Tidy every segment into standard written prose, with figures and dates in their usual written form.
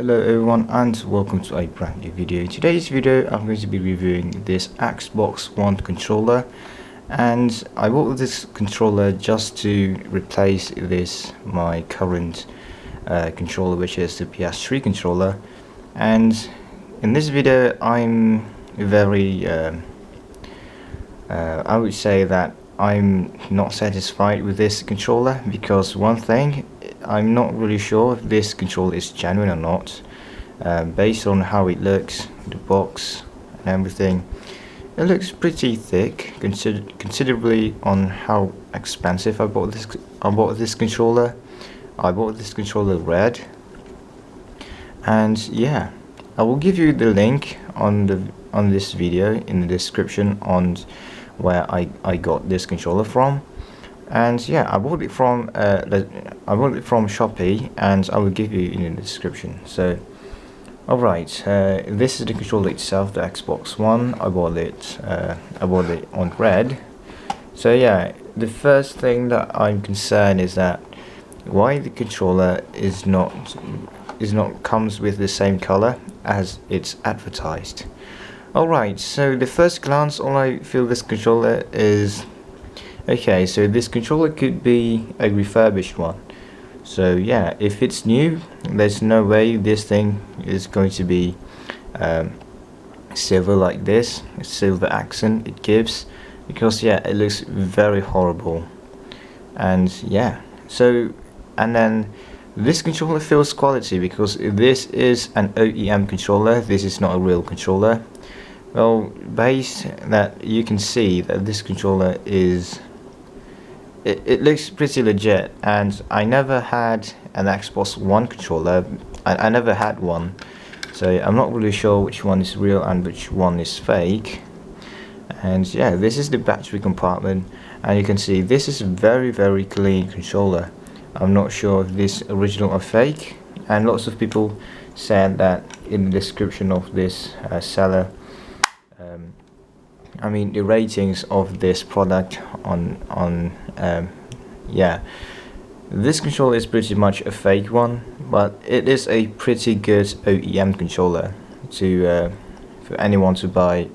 Hello everyone and welcome to a brand new video. Today's video I'm going to be reviewing this Xbox One controller, and I bought this controller just to replace my current controller, which is the PS3 controller. And in this video I'm very I would say that I'm not satisfied with this controller, because one thing, I'm not really sure if this controller is genuine or not. Based on how it looks, the box and everything, it looks pretty thick, considerably on how expensive I bought this controller. I bought this controller red, and yeah, I will give you the link on this video in the description on where I got this controller from. And yeah, I bought it from Shopee, and I will give you in the description. So alright, this is the controller itself, the Xbox One. I bought it on red. So yeah, the first thing that I'm concerned is that why the controller comes with the same color as it's advertised. Alright, so the first glance, all I feel this controller is okay. So this controller could be a refurbished one. So yeah, if it's new, there's no way this thing is going to be silver like this, silver accent it gives, because yeah, it looks very horrible. And yeah, so, and then this controller feels quality, because this is an OEM controller, this is not a real controller. Well, based that, you can see that this controller is, it looks pretty legit. And I never had an Xbox One controller. I never had one, so I'm not really sure which one is real and which one is fake. And yeah, this is the battery compartment, and you can see this is a very clean controller. I'm not sure if this original or fake, and lots of people said that in the description of this seller. I mean, the ratings of this product yeah, this controller is pretty much a fake one, but it is a pretty good OEM controller for anyone to buy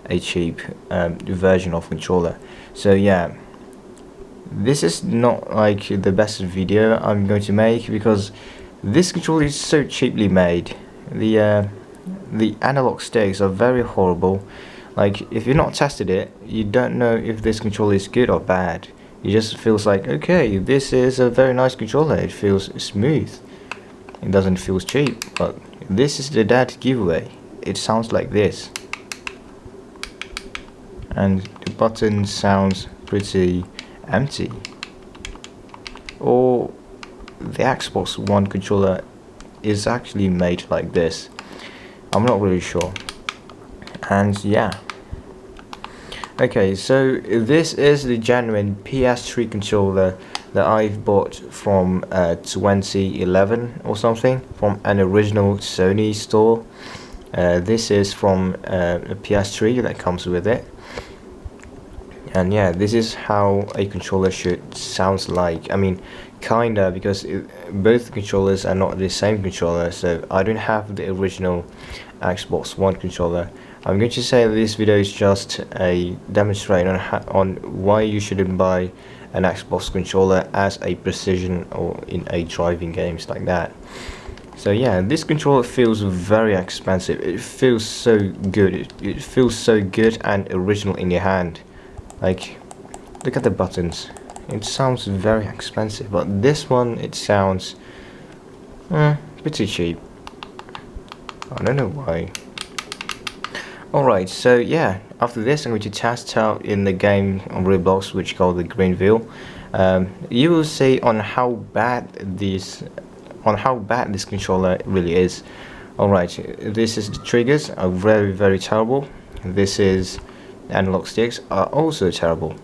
a cheap version of controller. So yeah, this is not like the best video I'm going to make, because this controller is so cheaply made. The analog sticks are very horrible. Like, if you've not tested it, you don't know if this controller is good or bad. It just feels like, okay, this is a very nice controller, it feels smooth, it doesn't feel cheap. But this is the dead giveaway. It sounds like this, and the button sounds pretty empty. Or the Xbox One controller is actually made like this, I'm not really sure. And yeah, okay, so this is the genuine PS3 controller that I've bought from 2011 or something, from an original Sony store. This is from a PS3 that comes with it. And yeah, this is how a controller should sound like. I mean, kinda, because both controllers are not the same controller. So I don't have the original Xbox One controller. I'm going to say that this video is just a demonstration on why you shouldn't buy an Xbox controller as a precision or in a driving games like that. So yeah, this controller feels very expensive. It feels so good. It feels so good and original in your hand. Like, look at the buttons. It sounds very expensive, but this one, it sounds pretty cheap. I don't know why. Alright, so yeah, after this I'm going to test out in the game on Roblox, which called the Greenville. You will see on how bad this controller really is. Alright, this is the triggers are very terrible. This is the analog sticks are also terrible.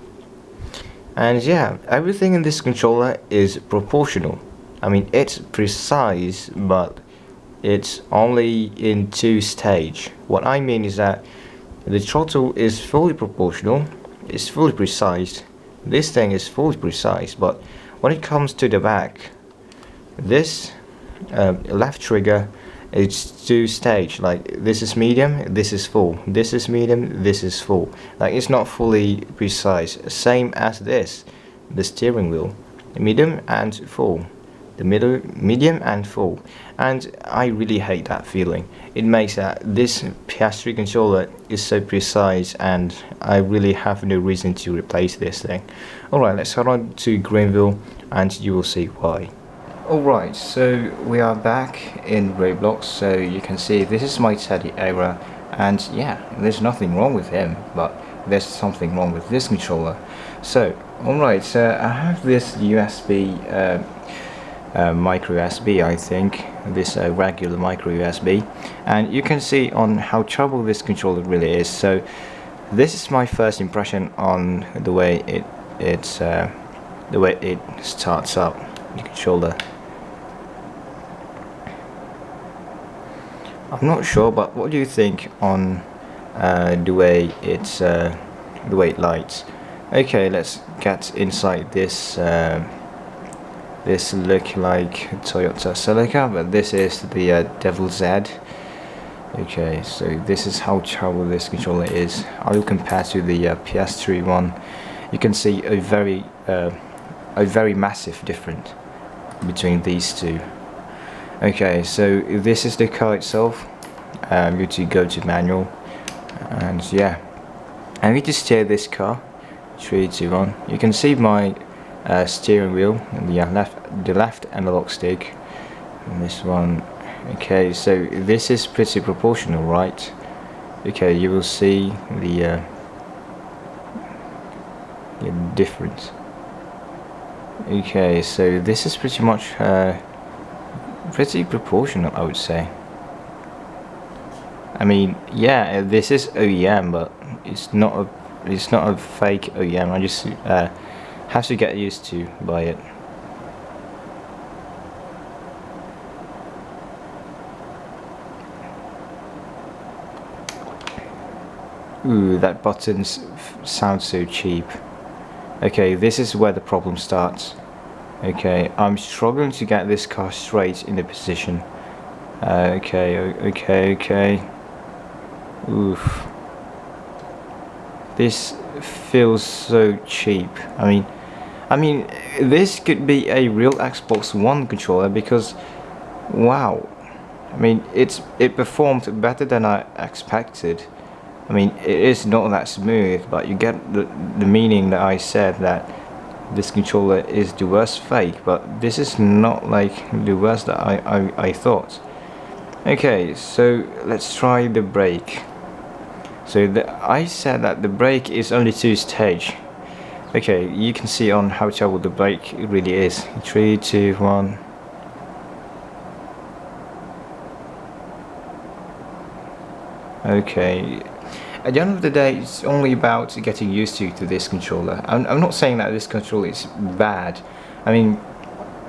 And yeah, everything in this controller is proportional. I mean, it's precise, but it's only in 2 stage. What I mean is that the throttle is fully proportional, it's fully precise. This thing is fully precise, but when it comes to the back, this left trigger, it's two stage. Like this is medium, this is full. This is medium, this is full. Like it's not fully precise. Same as this, the steering wheel, medium and full. The middle, medium and full, and I really hate that feeling. It makes that this PS3 controller is so precise, and I really have no reason to replace this thing. Alright, let's head on to Greenville and you will see why. Alright, so we are back in Roblox. So you can see this is my Teddy era, and yeah, there's nothing wrong with him, but there's something wrong with this controller. So alright, so I have this USB micro USB, I think, this regular micro USB, and you can see on how trouble this controller really is. So this is my first impression on the way it starts up the controller. I'm not sure, but what do you think on the way it lights? Okay, let's get inside this. This look like Toyota Celica, but this is the Devil Z. Okay, so this is how trouble this controller is. I will compare to the PS3 one. You can see a very massive difference between these two. Okay, so this is the car itself. I'm going to go to manual, and yeah, I need to steer this car. 3, 2, 1. You can see my steering wheel, and the left analog stick, and this one. Okay, so this is pretty proportional, right? Okay, you will see the difference. Okay, so this is pretty much pretty proportional, I would say. I mean, yeah, this is OEM, but it's not a fake OEM. I just have to get used to by it. Ooh, that button sounds so cheap. Okay, this is where the problem starts. Okay, I'm struggling to get this car straight in the position. Okay. Oof. This feels so cheap. I mean, this could be a real Xbox One controller, because, wow. I mean, it performed better than I expected. I mean, it is not that smooth, but you get the meaning that I said, that this controller is the worst fake, but this is not like the worst that I thought. Okay, so let's try the brake. So I said that the brake is only 2 stage. Okay, you can see on how terrible the brake really is. 3, 2, 1. Okay. At the end of the day, it's only about getting used to this controller. I'm not saying that this controller is bad. I mean,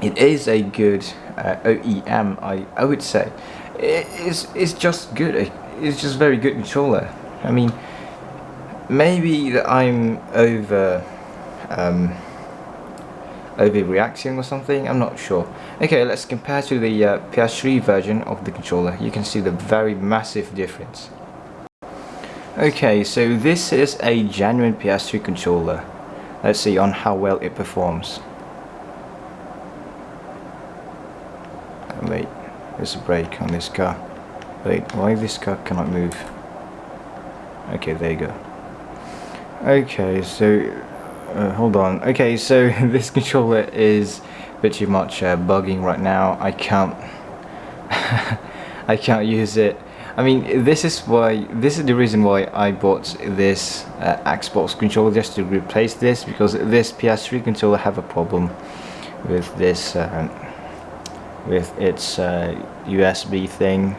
it is a good OEM, I would say. It's just good. It's just very good controller. I mean, maybe that I'm overreacting or something. I'm not sure. Okay, let's compare to the PS3 version of the controller. You can see the very massive difference. Okay, so this is a genuine PS3 controller. Let's see on how well it performs. Wait, there's a brake on this car. Wait, why this car cannot move? Okay, there you go. Okay, so hold on. Okay, so this controller is pretty much bugging right now. I can't I can't use it. I mean, this is the reason why I bought this Xbox controller, just to replace this, because this PS3 controller have a problem with this with its USB thing.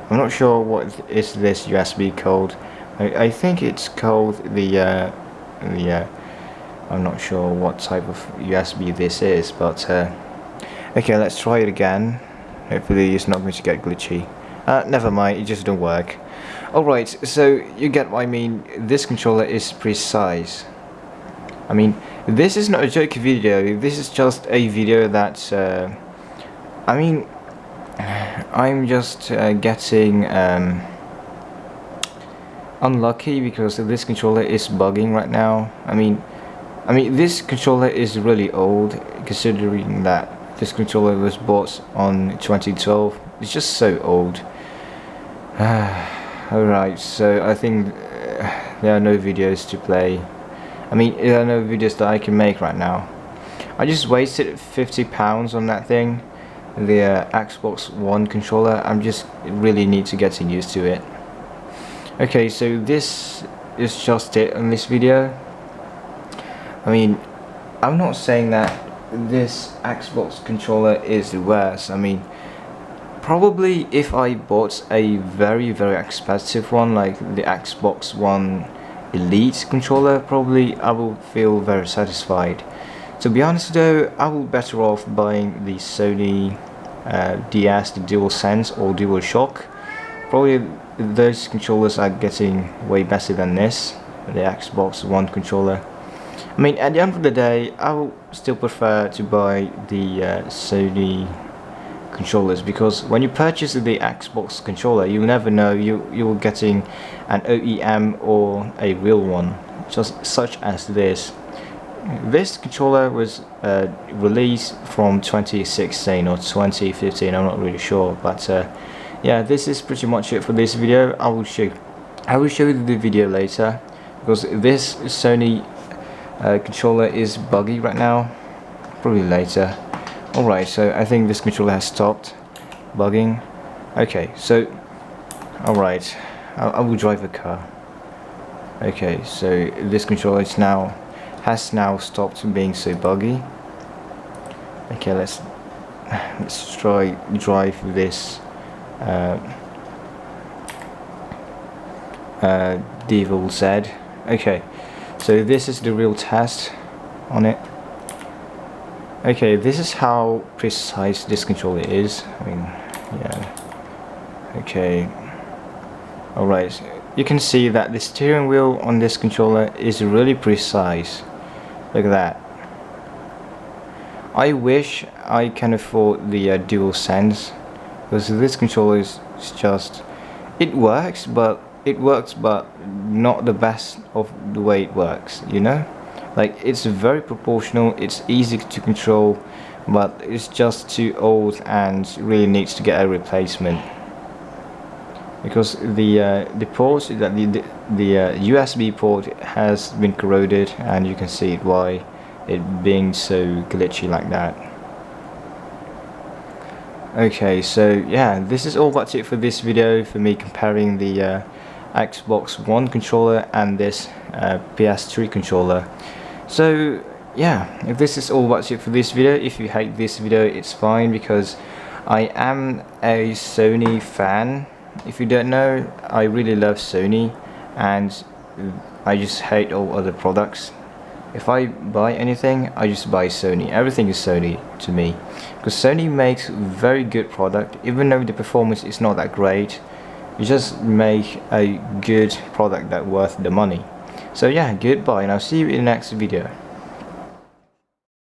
I'm not sure what is this USB called. I think it's called the I'm not sure what type of USB this is, but okay, let's try it again. Hopefully it's not going to get glitchy. Never mind, it just don't work. Alright, so you get what I mean. This controller is precise. I mean, this is not a joke video. This is just a video that I mean, I'm just getting unlucky because this controller is bugging right now. I mean this controller is really old, considering that this controller was bought on 2012. It's just so old. Alright, so I think there are no videos to play. I mean, there are no videos that I can make right now. I just wasted £50 on that thing, the Xbox One controller. I'm just really need to get used to it. Okay, so this is just it on this video. I mean, I'm not saying that this Xbox controller is the worst. I mean, probably if I bought a very expensive one like the Xbox One Elite controller, probably I will feel very satisfied. To be honest though, I will better off buying the Sony DS, the Dualsense or Dualshock. Probably those controllers are getting way better than this, the Xbox One controller. I mean, at the end of the day, I will still prefer to buy the Sony controllers, because when you purchase the Xbox controller, you'll never know you're getting an OEM or a real one, just such as this. This controller was released from 2016 or 2015, I'm not really sure, but yeah, this is pretty much it for this video. I will show you the video later, because this Sony controller is buggy right now. Probably later. Alright, so I think this controller has stopped bugging. Okay, so alright, I will drive the car. Okay, so this controller has now stopped being so buggy. Okay, let's try drive this Dualsense. Okay, so this is the real test on it. Okay, this is how precise this controller is. I mean, yeah. Okay. Alright, you can see that the steering wheel on this controller is really precise. Look at that. I wish I can afford the Dualsense, because this controller is just, it works but not the best of the way it works, you know? Like, it's very proportional, it's easy to control, but it's just too old and really needs to get a replacement. Because the port, the USB port has been corroded, and you can see why it being so glitchy like that. Okay, so yeah, this is all about it for this video, for me comparing the Xbox One controller and this PS3 controller. So yeah, if this is all about it for this video. If you hate this video, it's fine, because I am a Sony fan. If you don't know, I really love Sony, and I just hate all other products. If I buy anything, I just buy Sony. Everything is Sony to me, because Sony makes very good product. Even though the performance is not that great, you just make a good product that worth the money. So yeah, goodbye, and I'll see you in the next video.